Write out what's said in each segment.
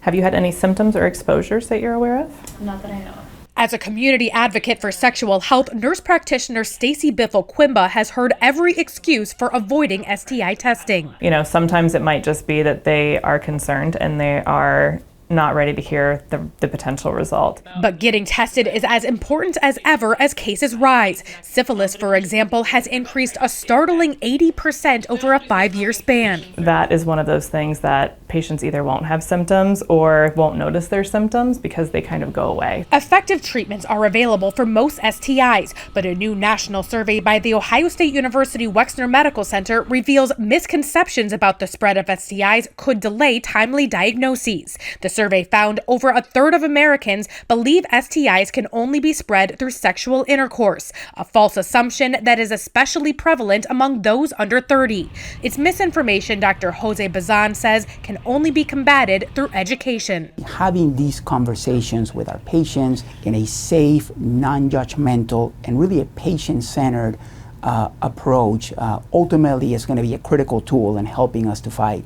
Have you had any symptoms or exposures that you're aware of? Not that I know of. As a community advocate for sexual health, nurse practitioner Stacey Biffle-Quimba has heard every excuse for avoiding STI testing. You know, sometimes it might just be that they are concerned and they are not ready to hear the potential result. But getting tested is as important as ever as cases rise. Syphilis, for example, has increased a startling 80% over a 5-year span. That is one of those things that patients either won't have symptoms or won't notice their symptoms because they kind of go away. Effective treatments are available for most STIs, but a new national survey by the Ohio State University Wexner Medical Center reveals misconceptions about the spread of STIs could delay timely diagnoses. The survey found over a third of Americans believe STIs can only be spread through sexual intercourse, a false assumption that is especially prevalent among those under 30. It's misinformation, Dr. Jose Bazan says, can only be combated through education. Having these conversations with our patients in a safe, non-judgmental, and really a patient-centered approach ultimately is going to be a critical tool in helping us to fight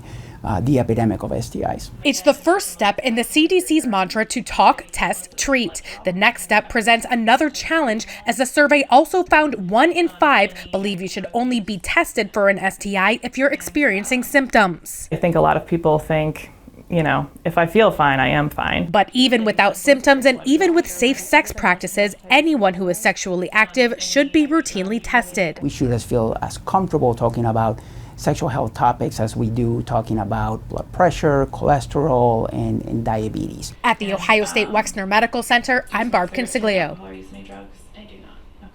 the epidemic of STIs. It's the first step in the CDC's mantra to talk, test, treat. The next step presents another challenge, as the survey also found 1 in 5 believe you should only be tested for an STI if you're experiencing symptoms. I think a lot of people think, you know, if I feel fine, I am fine. But even without symptoms and even with safe sex practices, anyone who is sexually active should be routinely tested. We should feel as comfortable talking about sexual health topics as we do talking about blood pressure, cholesterol, and diabetes. At the Ohio State Wexner Medical Center, I'm Barb Consiglio.